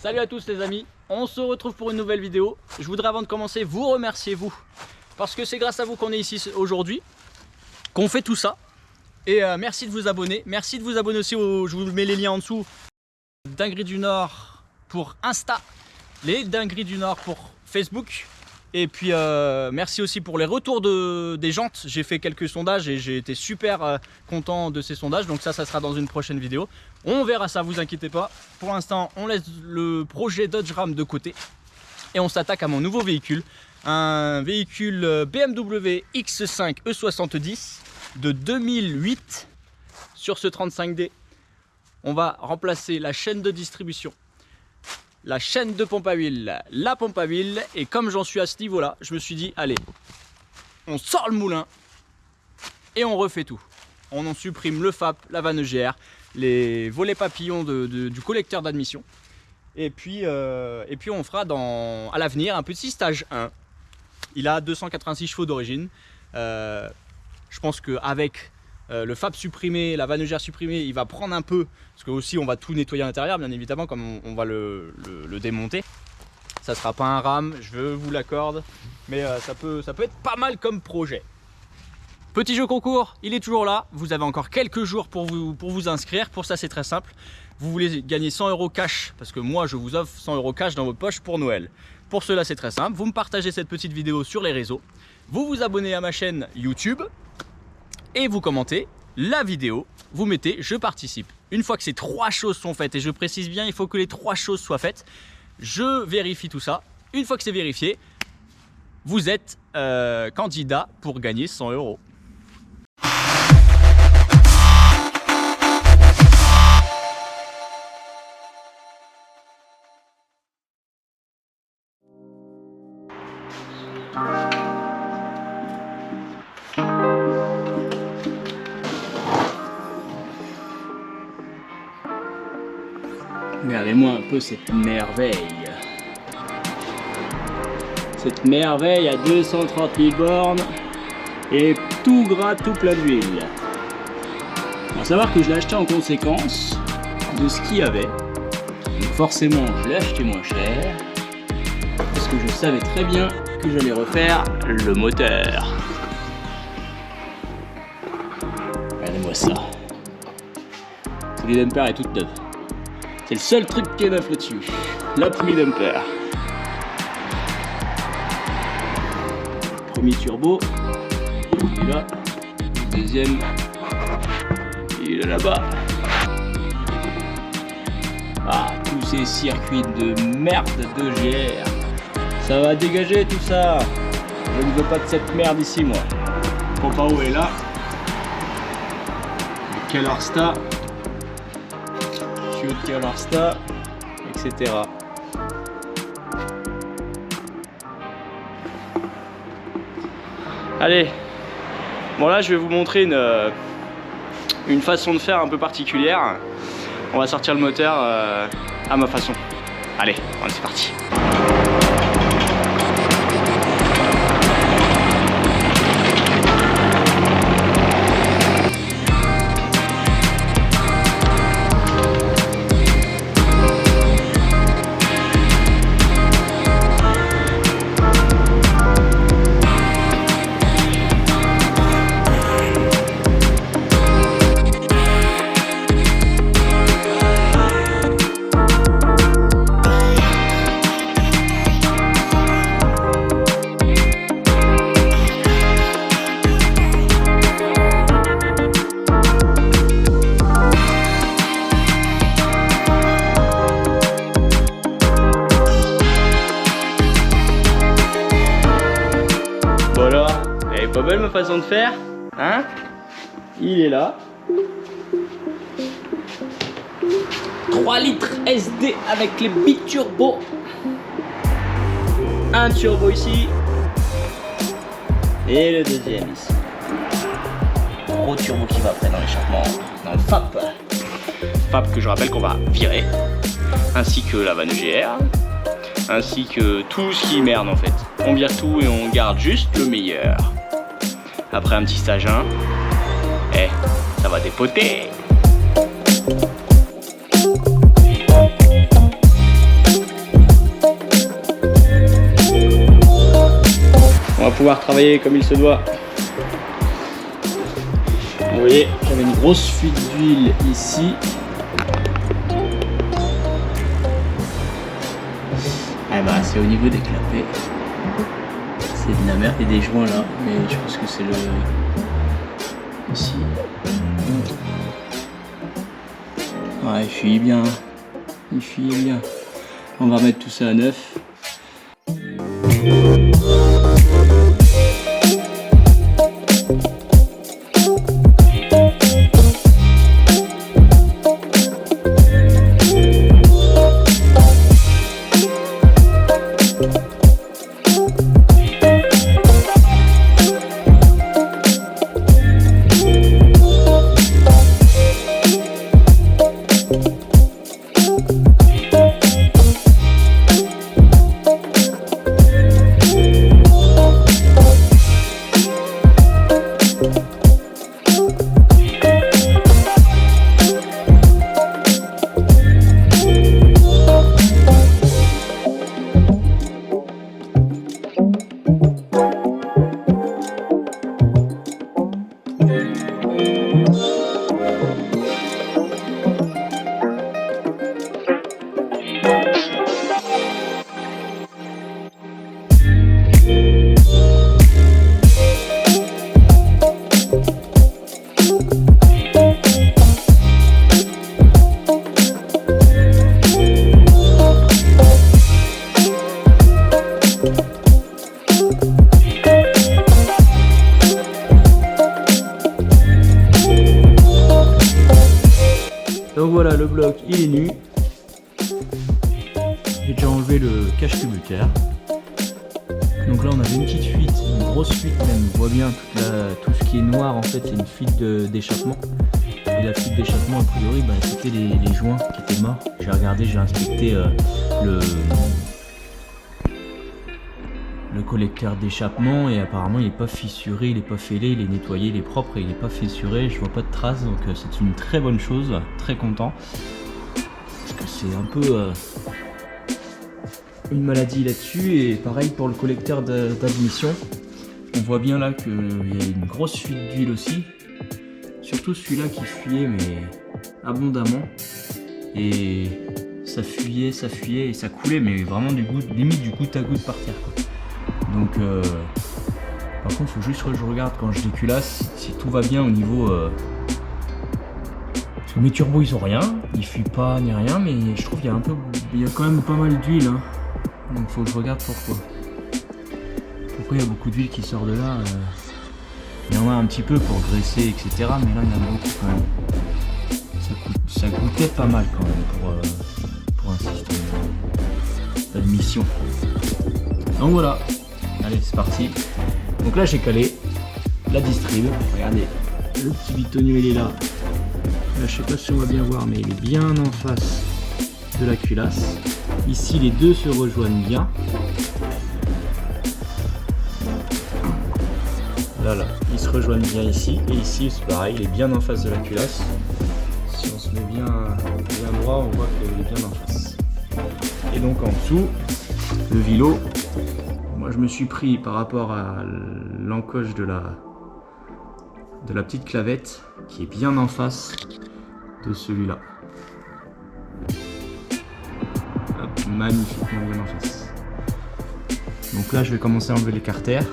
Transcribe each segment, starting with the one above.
Salut à tous les amis, on se retrouve pour une nouvelle vidéo. Je voudrais avant de commencer vous remercier vous, parce que c'est grâce à vous qu'on est ici aujourd'hui, qu'on fait tout ça. Et merci de vous abonner, merci de vous abonner aussi, je vous mets les liens en dessous. Dinguerie du Nord pour Insta, les Dingueries du Nord pour Facebook. Et puis merci aussi pour les retours des jantes. J'ai fait quelques sondages et j'ai été super content de ces sondages. Donc ça sera dans une prochaine vidéo. On verra ça, vous inquiétez pas. Pour l'instant, on laisse le projet Dodge Ram de côté. Et on s'attaque à mon nouveau véhicule. Un véhicule BMW X5 E70 de 2008. Sur ce 35D, on va remplacer la chaîne de distribution, la chaîne de pompe à huile, la pompe à huile. Et comme j'en suis à ce niveau là, je me suis dit allez, on sort le moulin et on refait tout. On en supprime le FAP, la vanne EGR, les volets papillons du collecteur d'admission. Et puis on fera à l'avenir un petit stage 1. Il a 286 chevaux d'origine. Je pense qu'avec le FAP supprimé, la vanne EGR supprimée, il va prendre un peu, parce que aussi on va tout nettoyer à l'intérieur bien évidemment, comme on va le démonter. Ça sera pas un Ram, je vous l'accorde, mais ça peut être pas mal comme projet. Petit jeu concours, il est toujours là. Vous avez encore quelques jours pour vous inscrire. Pour ça c'est très simple. Vous voulez gagner 100 € cash, parce que moi je vous offre 100 € cash dans votre poche pour Noël. Pour cela c'est très simple, vous me partagez cette petite vidéo sur les réseaux, vous vous abonnez à ma chaîne YouTube et vous commentez la vidéo, vous mettez je participe. Une fois que ces 3 choses sont faites, et je précise bien, il faut que les 3 choses soient faites, je vérifie tout ça. Une fois que c'est vérifié, vous êtes candidat pour gagner 100 €. Regardez-moi un peu cette merveille. Cette merveille à 230 000 bornes et tout gras, tout plein d'huile. Il faut savoir que je l'ai acheté en conséquence de ce qu'il y avait. Donc forcément, je l'ai acheté moins cher parce que je savais très bien que j'allais refaire le moteur. Regardez-moi ça. Les dampers est toute neuve. C'est le seul truc qui est neuf là-dessus. La pluie dumper. Premier turbo. Il est là. Deuxième. Il est là-bas. Ah, tous ces circuits de merde de GR. Ça va dégager tout ça. Je ne veux pas de cette merde ici, moi. Pompe à eau est là. Kellersta. De Kellersta, etc. Allez, bon là je vais vous montrer une façon de faire un peu particulière. On va sortir le moteur à ma façon. Allez, c'est parti. Pas belle ma façon de faire, hein? Il est là. 3 litres SD avec les biturbos. Un turbo ici. Et le deuxième ici. Gros turbo qui va après dans l'échappement, dans le FAP. FAP que je rappelle qu'on va virer. Ainsi que la vanne EGR. Ainsi que tout ce qui merde en fait. On vire tout et on garde juste le meilleur. Après un petit stage 1, ça va dépoter. avoir travaillé comme il se doit. Vous voyez, j'avais une grosse fuite d'huile ici. Eh bah, c'est au niveau des clapets. C'est de la merde. Il y a des joints là, mais je pense que c'est le... Ici. Ouais, il fuit bien. Il fuit bien. On va remettre tout ça à neuf. Donc voilà, le bloc il est nu. J'ai déjà enlevé le cache-tributaire. Donc là on avait une petite fuite, une grosse fuite même. On voit bien tout ce qui est noir en fait, c'est une fuite d'échappement. Et la fuite d'échappement a priori c'était les joints qui étaient morts. J'ai regardé, j'ai inspecté le collecteur d'échappement et apparemment il n'est pas fissuré, il n'est pas fêlé, il est nettoyé, il est propre et il n'est pas fissuré, je vois pas de traces, donc c'est une très bonne chose, très content parce que c'est un peu une maladie là-dessus. Et pareil pour le collecteur d'admission, on voit bien là qu'il y a une grosse fuite d'huile aussi, surtout celui-là qui fuyait mais abondamment, et ça fuyait et ça coulait mais vraiment limite du goutte à goutte par terre quoi. Donc par contre il faut juste que je regarde quand je déculasse si tout va bien au niveau parce que mes turbos ils ont rien, ils fuient pas ni rien, mais je trouve qu'il y a quand même pas mal d'huile hein. Donc il faut que je regarde pourquoi il y a beaucoup d'huile qui sort de là. Il y en a un petit peu pour graisser etc, mais là il y en a beaucoup quand même. Ça goûtait pas mal quand même pour un système d'admission. Donc voilà. Allez, c'est parti. Donc là, j'ai calé la distrib. Regardez, le petit bitonio, il est là. Là, je sais pas si on va bien voir, mais il est bien en face de la culasse. Ici, les deux se rejoignent bien. Là, ils se rejoignent bien ici. Et ici, c'est pareil, il est bien en face de la culasse. Si on se met bien droit, on voit qu'il est bien en face. Et donc, en dessous, le vilo. Moi, je me suis pris par rapport à l'encoche de la petite clavette qui est bien en face de celui-là. Magnifiquement bien en face. Donc là, je vais commencer à enlever les carters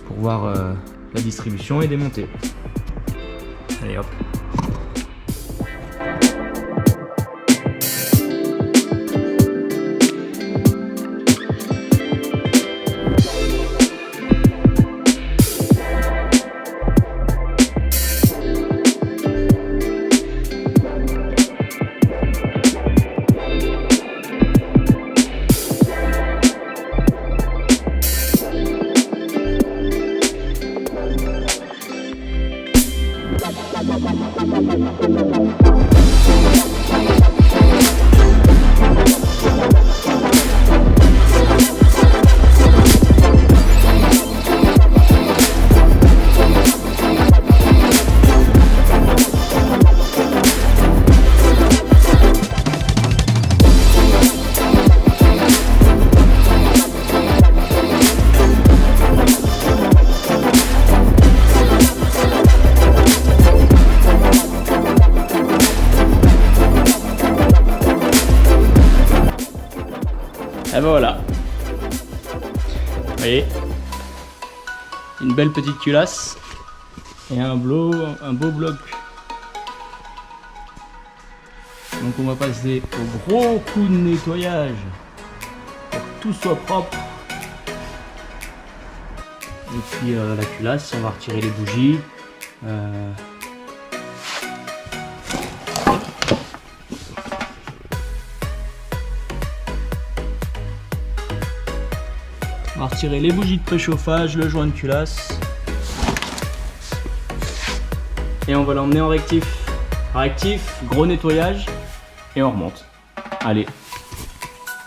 pour voir la distribution et démonter. Allez hop. ben voilà. Vous voyez, une belle petite culasse et un beau bloc. Donc on va passer au gros coup de nettoyage pour que tout soit propre. Et puis la culasse, on va retirer les bougies. On va retirer les bougies de préchauffage, le joint de culasse. Et on va l'emmener en rectif. Rectif, gros nettoyage. Et on remonte. Allez,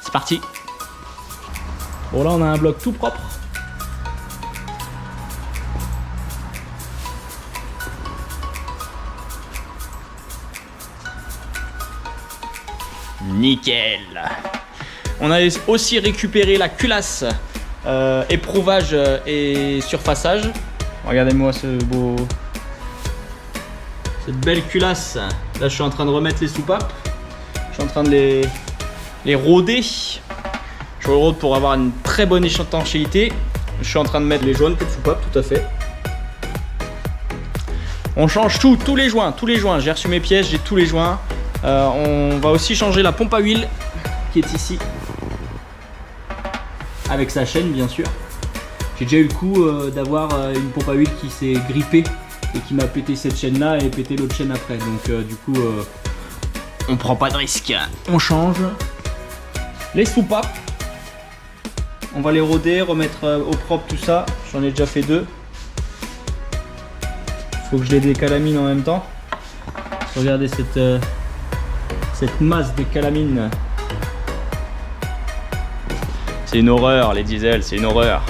c'est parti. Bon là on a un bloc tout propre. Nickel. On a aussi récupéré la culasse éprouvage et surfaçage. Regardez-moi cette belle culasse. Là je suis en train de remettre les soupapes. Je suis en train de les rôder. Je rôde pour avoir une très bonne étanchéité. Je suis en train de mettre les joints de soupape, tout à fait. On change tous les joints. J'ai reçu mes pièces, j'ai tous les joints. On va aussi changer la pompe à huile qui est ici. Avec sa chaîne bien sûr. J'ai déjà eu le coup d'avoir une pompe à huile qui s'est grippée et qui m'a pété cette chaîne là et pété l'autre chaîne après. Donc du coup on prend pas de risque. On change les soupapes. On va les rôder, remettre au propre tout ça. J'en ai déjà fait 2. Faut que je les décalamine en même temps. Regardez cette masse de calamine. C'est une horreur les diesels, c'est une horreur.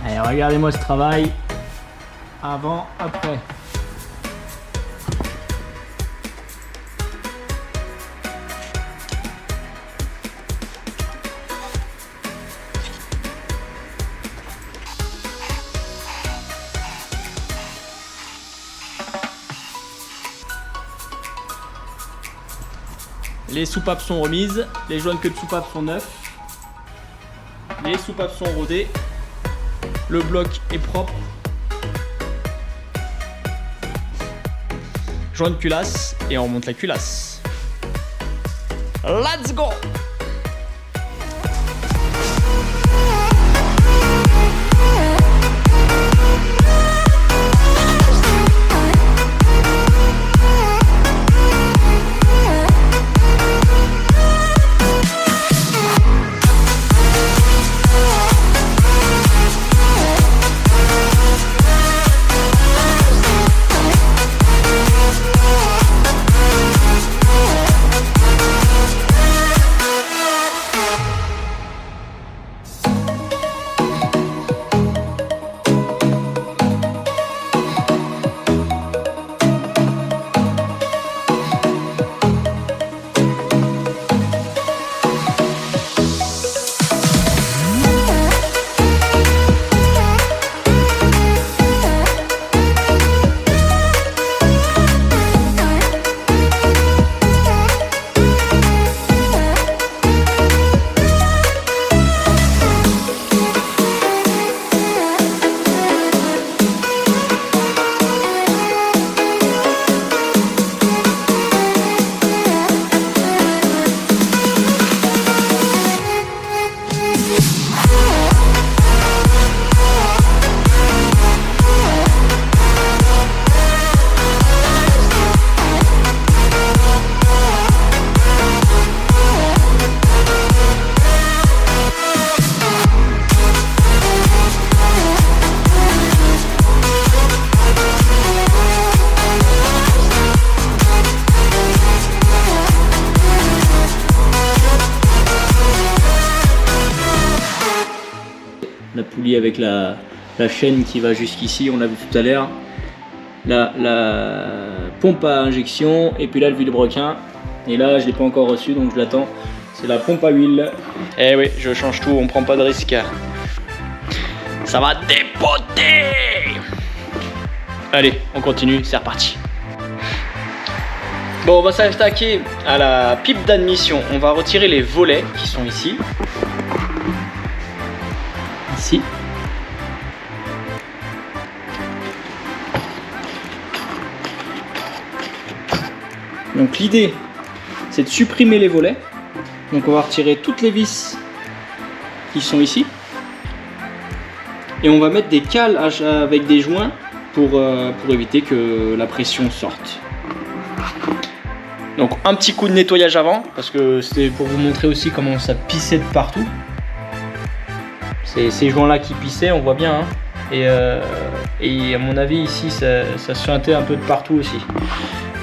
Allez, regardez-moi ce travail. Avant, après. Les soupapes sont remises, les joints de queue de soupape sont neufs, les soupapes sont rodées, le bloc est propre, joint de culasse et on remonte la culasse. Let's go! La poulie avec la chaîne qui va jusqu'ici, on l'a vu tout à l'heure. La pompe à injection et puis là le vilebrequin. Et là je l'ai pas encore reçu donc je l'attends. C'est la pompe à huile. Eh oui, je change tout, on prend pas de risque. Ça va dépoter. Allez, on continue, c'est reparti. Bon, on va s'attaquer à la pipe d'admission. On va retirer les volets qui sont ici. Ici. Donc l'idée, c'est de supprimer les volets. Donc on va retirer toutes les vis qui sont ici. Et on va mettre des cales avec des joints pour éviter que la pression sorte. Donc un petit coup de nettoyage avant, parce que c'était pour vous montrer aussi comment ça pissait de partout. C'est ces joints là qui pissaient, on voit bien. Hein. Et à mon avis ici ça suintait un peu de partout aussi.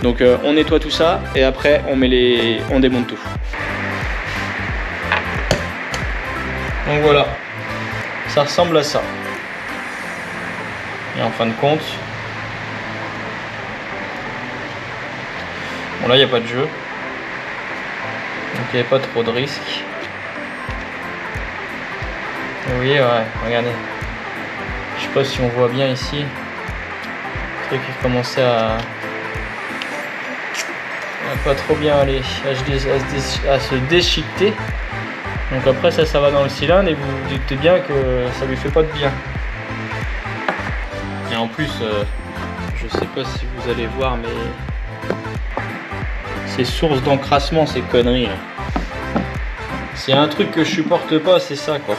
Donc on nettoie tout ça et après on démonte tout. Donc voilà, ça ressemble à ça. Et en fin de compte, bon là il n'y a pas de jeu, donc il n'y avait pas trop de risques. Oui, ouais, regardez. Je sais pas si on voit bien ici. Le truc qui commençait à pas trop bien aller, à se déchiqueter. Donc après ça va dans le cylindre et vous vous doutez bien que ça lui fait pas de bien. Et en plus, je sais pas si vous allez voir, mais ces sources d'encrassement, ces conneries là. C'est un truc que je supporte pas, c'est ça quoi.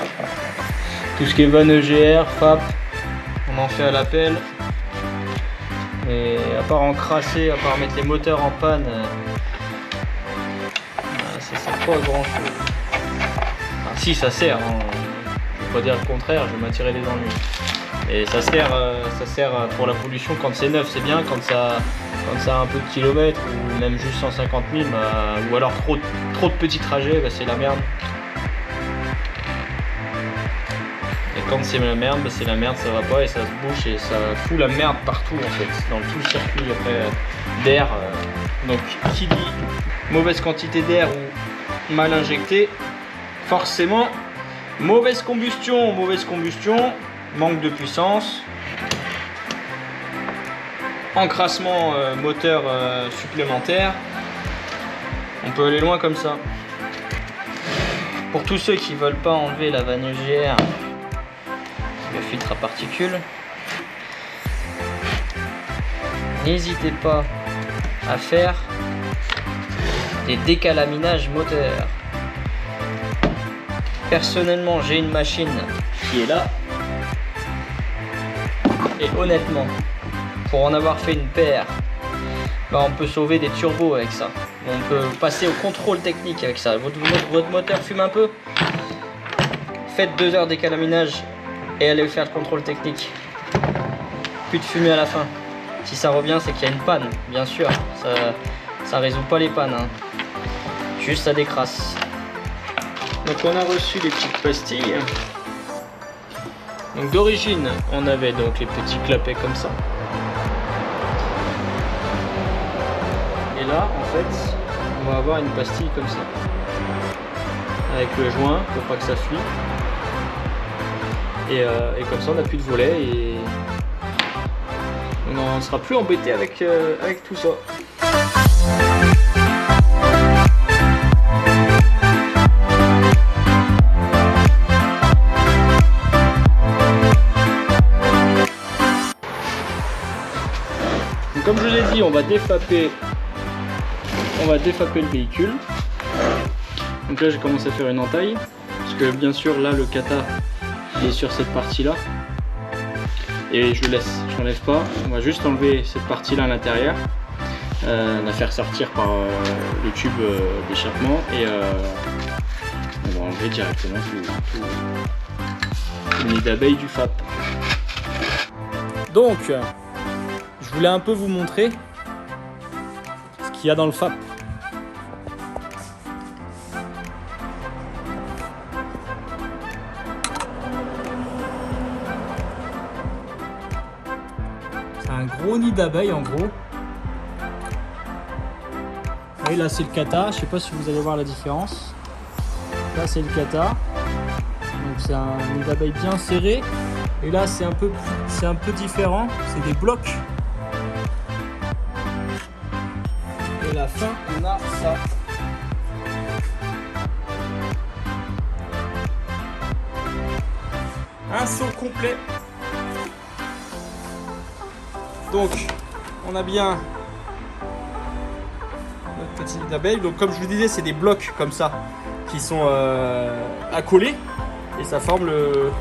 Tout ce qui est vanne EGR, FAP, on en fait à l'appel. Et à part encrasser, à part mettre les moteurs en panne, ça sert pas à grand chose. Enfin, si ça sert, hein. Je vais pas dire le contraire, je vais m'attirer les ennuis. Et ça sert pour la pollution quand c'est neuf, c'est bien, quand ça a un peu de kilomètres ou même juste 150 000, ou alors trop de petits trajets, c'est la merde. Et quand c'est la merde, c'est la merde, ça va pas et ça se bouche et ça fout la merde partout en fait, dans tout le circuit d'air. Donc qui dit mauvaise quantité d'air ou mal injecté, forcément mauvaise combustion, manque de puissance, encrassement moteur supplémentaire. On peut aller loin comme ça. Pour tous ceux qui veulent pas enlever la vanne EGR, le filtre à particules, n'hésitez pas à faire des décalaminages moteurs. Personnellement, j'ai une machine qui est là et honnêtement, pour en avoir fait une paire, on peut sauver des turbos avec ça. On peut passer au contrôle technique avec ça. Votre moteur fume un peu, faites 2 heures décalaminage et allez faire le contrôle technique. Plus de fumée à la fin. Si ça revient, c'est qu'il y a une panne, bien sûr. Ça résout pas les pannes, hein. Juste ça décrasse. Donc on a reçu les petites pastilles. Donc d'origine, on avait donc les petits clapets comme ça. Et là, en fait, on va avoir une pastille comme ça. Avec le joint pour pas que ça fuit. Et comme ça, on n'a plus de volet et on ne sera plus embêté avec tout ça. Donc, comme je l'ai dit, on va défaper le véhicule. Donc là, j'ai commencé à faire une entaille parce que bien sûr là le kata il est sur cette partie là et je le laisse, je n'enlève pas. On va juste enlever cette partie là à l'intérieur, la faire sortir par le tube d'échappement et on va enlever directement tout le nid d'abeille du FAP. Donc je voulais un peu vous montrer ce qu'il y a dans le FAP. Un gros nid d'abeilles en gros. Et là c'est le kata, je sais pas si vous allez voir la différence. Là c'est le kata, donc c'est un nid d'abeilles bien serré. Et là c'est un peu différent, c'est des blocs. Et la fin, on a ça. Un seau complet. Donc, on a bien notre petite nid d'abeille. Donc, comme je vous disais, c'est des blocs comme ça qui sont accolés et ça forme le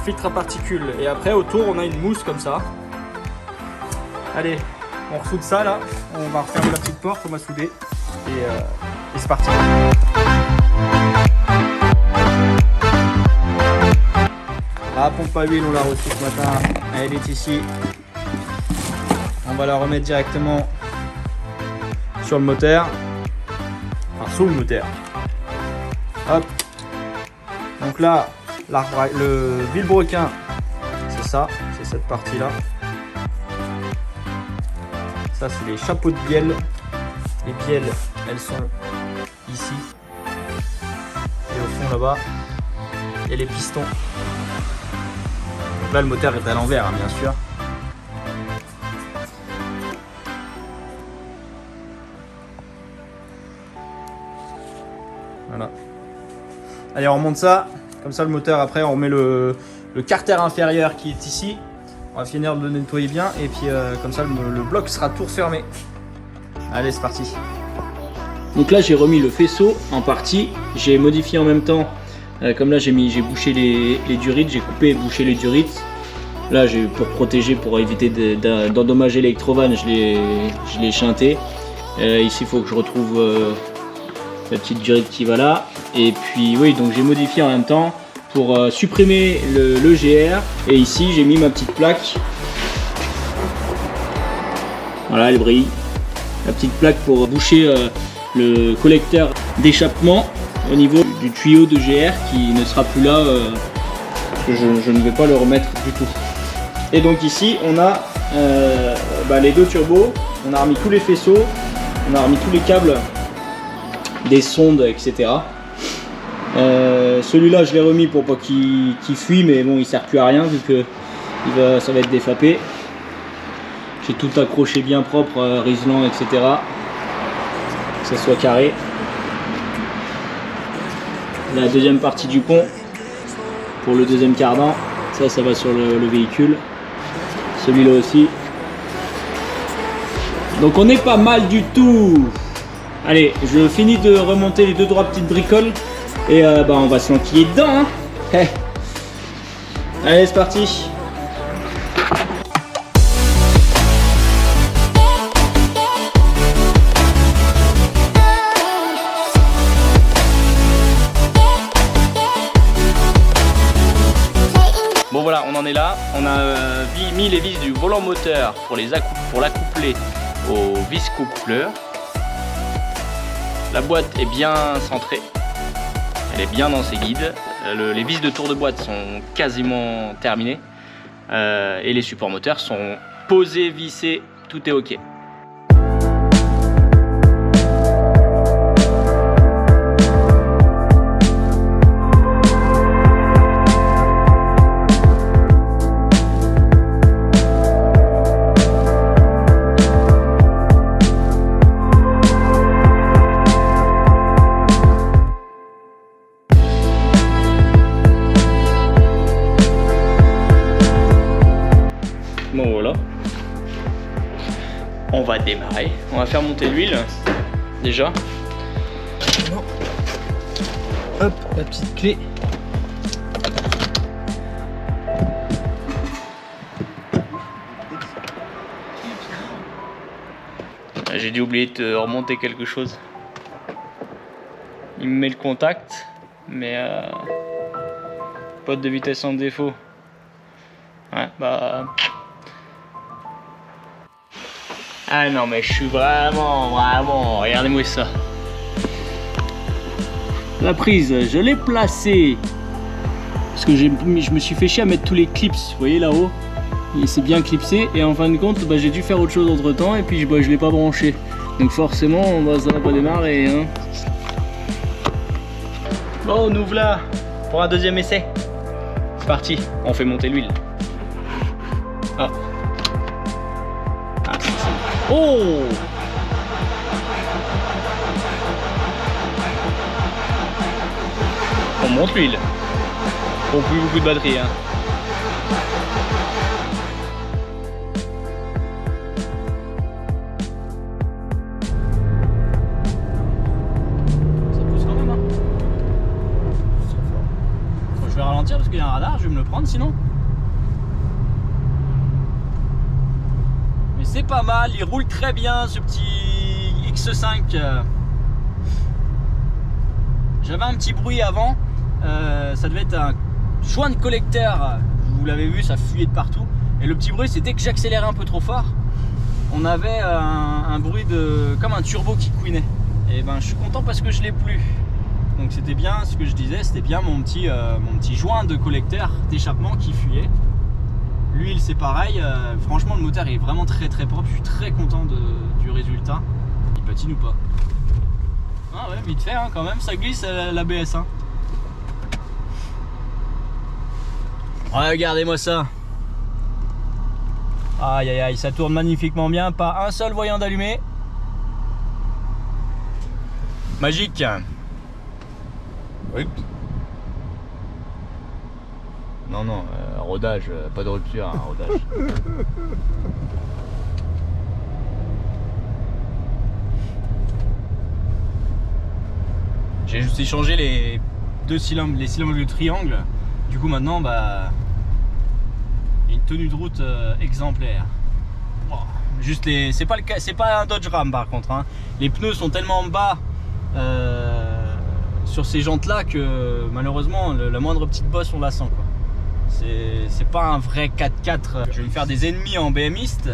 filtre à particules. Et après, autour, on a une mousse comme ça. Allez, on ressoude ça là. On va refermer la petite porte, on va souder et c'est parti. La pompe à huile, on l'a reçue ce matin. Elle est ici. On va la remettre directement sur le moteur. Enfin, sous le moteur. Hop. Donc là, le vilebrequin, c'est ça. C'est cette partie-là. Ça, c'est les chapeaux de bielle. Les bielles, elles sont ici. Et au fond, là-bas, il y a les pistons. Donc là, le moteur est à l'envers, hein, bien sûr. Voilà. Allez, on remonte ça. Comme ça, le moteur, après, on remet le carter inférieur qui est ici. On va finir de le nettoyer bien. Et puis, comme ça, le bloc sera tout refermé. Allez, c'est parti. Donc là, j'ai remis le faisceau en partie. J'ai modifié en même temps. Comme là, j'ai bouché les durites. J'ai coupé et bouché les durites. Là, pour protéger, pour éviter d'endommager l'électrovanne, je l'ai shunté. Ici, il faut que je retrouve la petite durite qui va là. Et puis, oui, donc j'ai modifié en même temps pour supprimer le GR. Et ici, j'ai mis ma petite plaque. Voilà, elle brille. La petite plaque pour boucher le collecteur d'échappement au niveau du tuyau de GR qui ne sera plus là. Je ne vais pas le remettre du tout. Et donc ici, on a les deux turbos. On a remis tous les faisceaux. On a remis tous les câbles des sondes, etc. Celui-là, je l'ai remis pour pas qu'il fuit, mais bon, il sert plus à rien vu que ça va être défapé. J'ai tout accroché bien propre, riselant, etc. Que ça soit carré. La deuxième partie du pont pour le deuxième cardan, ça va sur le véhicule. Celui-là aussi. Donc on n'est pas mal du tout. Allez, je finis de remonter les 2-3 petites bricoles et on va se l'enquiller dedans. Hein. Hey. Allez, c'est parti. Bon voilà, on en est là. On a mis les vis du volant moteur pour l'accoupler au vis coupleur. La boîte est bien centrée, elle est bien dans ses guides. Les vis de tour de boîte sont quasiment terminées et les supports moteurs sont posés, vissés, tout est ok. Bon voilà, on va démarrer, on va faire monter l'huile déjà. Hop, la petite clé. J'ai dû oublier de remonter quelque chose. Il me met le contact, mais pas de vitesse en défaut. Ouais, ah non mais je suis vraiment, regardez-moi ça. La prise, je l'ai placée. Parce que je me suis fait chier à mettre tous les clips, vous voyez là-haut. C'est bien clipsé et en fin de compte, j'ai dû faire autre chose entre temps et puis je l'ai pas branché. Donc forcément, ça va pas démarrer. Hein. Bon, on ouvre là pour un deuxième essai. C'est parti, on fait monter l'huile. Ah. Oh! On monte l'huile. Pour plus beaucoup de batterie. Hein. Ça pousse quand même. Hein. Je vais ralentir parce qu'il y a un radar, je vais me le prendre sinon. Mais c'est pas mal, il roule très bien ce petit X5. J'avais un petit bruit avant, ça devait être un joint de collecteur, vous l'avez vu, ça fuyait de partout. Et le petit bruit, c'était que j'accélérais un peu trop fort. On avait un bruit comme un turbo qui couinait. Et ben je suis content parce que je l'ai plus. Donc c'était bien ce que je disais, c'était bien mon petit joint de collecteur d'échappement qui fuyait. L'huile c'est pareil, franchement le moteur est vraiment très propre, je suis très content du résultat. Il patine ou pas? Ah ouais, vite fait hein, quand même, ça glisse l'ABS hein. Regardez-moi ça. Aïe aïe aïe, ça tourne magnifiquement bien, pas un seul voyant d'allumé. Magique. Oui. Non, non, rodage, pas de rupture, hein, rodage. J'ai juste échangé les cylindres de triangle. Du coup maintenant, bah, une tenue de route exemplaire. Wow. Juste c'est pas un Dodge Ram par contre. Hein. Les pneus sont tellement bas sur ces jantes là que malheureusement la moindre petite bosse on la sent quoi. C'est pas un vrai 4x4. Je vais me faire des ennemis en BMiste,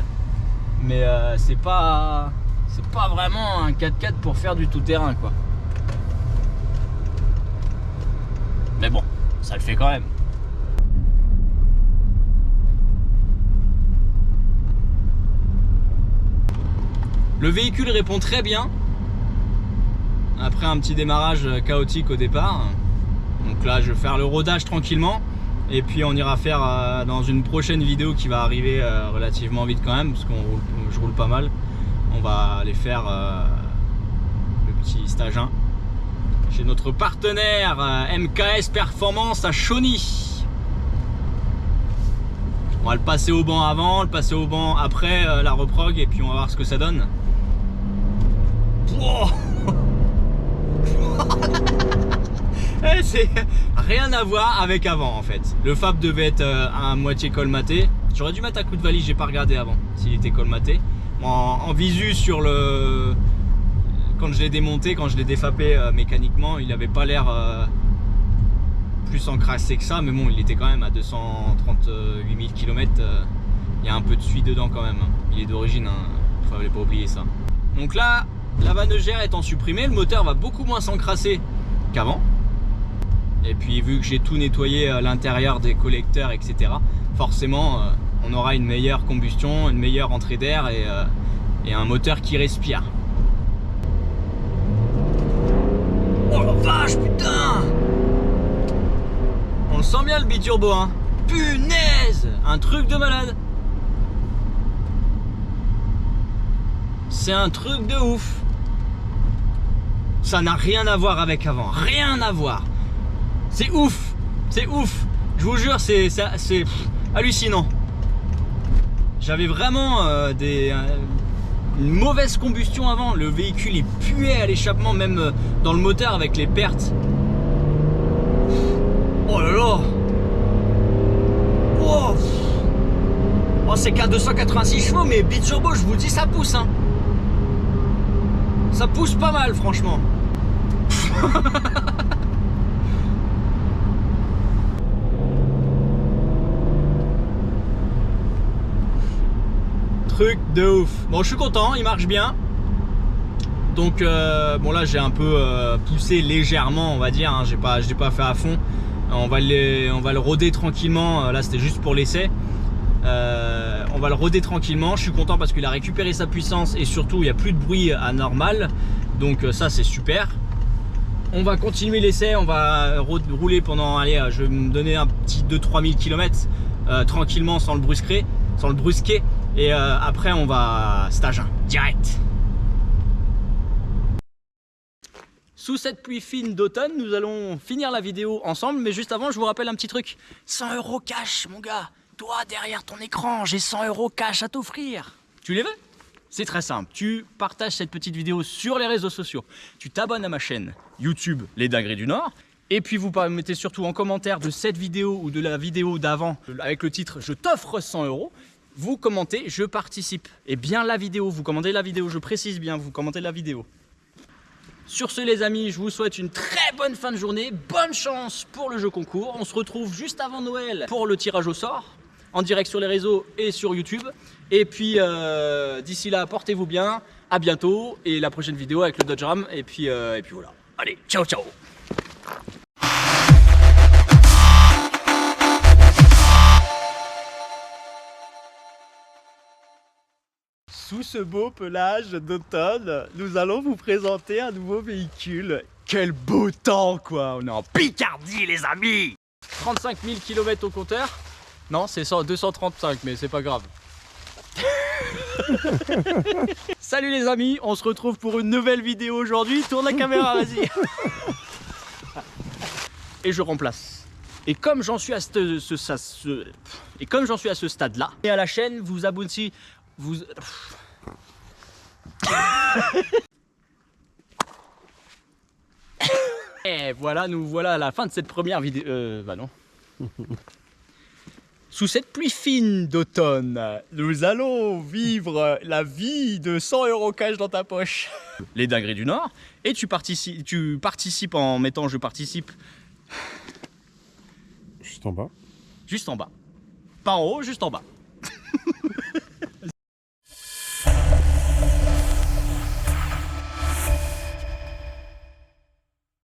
mais c'est pas vraiment un 4x4 pour faire du tout-terrain quoi. Mais bon, ça le fait quand même. Le véhicule répond très bien après un petit démarrage chaotique au départ. Donc là, je vais faire le rodage tranquillement. Et puis on ira faire dans une prochaine vidéo qui va arriver relativement vite quand même, parce que je roule pas mal. On va aller faire le petit stage 1 chez notre partenaire MKS Performance à Chauny. On va le passer au banc avant, le passer au banc après la reprog, et puis on va voir ce que ça donne. Wow. C'est rien à voir avec avant en fait. Le Fab devait être à moitié colmaté. J'aurais dû mettre un coup de valise, j'ai pas regardé avant s'il était colmaté. En visu sur le... Quand je l'ai démonté, quand je l'ai défapé mécaniquement, il avait pas l'air plus encrassé que ça, mais bon, il était quand même à 238 000 km. Il y a un peu de suie dedans quand même. Il est d'origine, hein. Fallait pas oublier ça. Donc là, la manœuvre étant supprimée, le moteur va beaucoup moins s'encrasser qu'avant. Et puis vu que j'ai tout nettoyé à l'intérieur des collecteurs, etc., forcément on aura une meilleure combustion, une meilleure entrée d'air et un moteur qui respire. Oh la vache, putain! On le sent bien le biturbo, hein. Punaise! Un truc de malade. C'est un truc de ouf. Ça n'a rien à voir avec avant, rien à voir. C'est ouf, c'est ouf. Je vous jure, c'est hallucinant. J'avais vraiment une mauvaise combustion avant. Le véhicule il puait à l'échappement, même dans le moteur avec les pertes. Oh là là. Oh, oh c'est qu'à 286 chevaux, mais biturbo, je vous le dis, ça pousse hein. Ça pousse pas mal franchement. Truc de ouf. Bon, je suis content, il marche bien. Donc bon là j'ai un peu poussé légèrement on va dire, hein. Je l'ai pas fait à fond. On va le roder tranquillement. Là c'était juste pour l'essai. On va le roder tranquillement. Je suis content parce qu'il a récupéré sa puissance et surtout il n'y a plus de bruit anormal. Donc ça c'est super. On va continuer l'essai. On va rouler pendant, allez, je vais me donner un petit 2-3 000 km tranquillement sans le brusquer. Et après on va stage 1 direct. Sous cette pluie fine d'automne, nous allons finir la vidéo ensemble, mais juste avant, je vous rappelle un petit truc. 100 € cash, mon gars. Toi, derrière ton écran, j'ai 100 € cash à t'offrir. Tu les veux? C'est très simple. Tu partages cette petite vidéo sur les réseaux sociaux. Tu t'abonnes à ma chaîne YouTube Les Dingueries du Nord. Et puis vous mettez surtout en commentaire de cette vidéo ou de la vidéo d'avant avec le titre « Je t'offre 100 €». Vous commentez « Je participe ». Et bien la vidéo, vous commentez la vidéo, je précise bien, vous commentez la vidéo. Sur ce les amis, je vous souhaite une très bonne fin de journée, bonne chance pour le jeu concours. On se retrouve juste avant Noël pour le tirage au sort, en direct sur les réseaux et sur YouTube. Et puis d'ici là, portez-vous bien, à bientôt et la prochaine vidéo avec le Dodge Ram. Et puis voilà. Allez, ciao ciao. Sous ce beau pelage d'automne, nous allons vous présenter un nouveau véhicule. Quel beau temps quoi, on est en Picardie les amis. 35 000 km au compteur. Non, c'est 235 mais c'est pas grave. Salut les amis, on se retrouve pour une nouvelle vidéo aujourd'hui. Tourne la caméra, vas-y. Et je remplace. Et comme j'en suis à ce stade-là, et à la chaîne, vous abonnez, Et voilà, nous voilà à la fin de cette première vidéo. Bah non. Sous cette pluie fine d'automne, nous allons vivre la vie de 100 € cash dans ta poche. Les Dingueries du Nord. Et tu participes en mettant je participe. Juste en bas. Juste en bas. Pas en haut, juste en bas.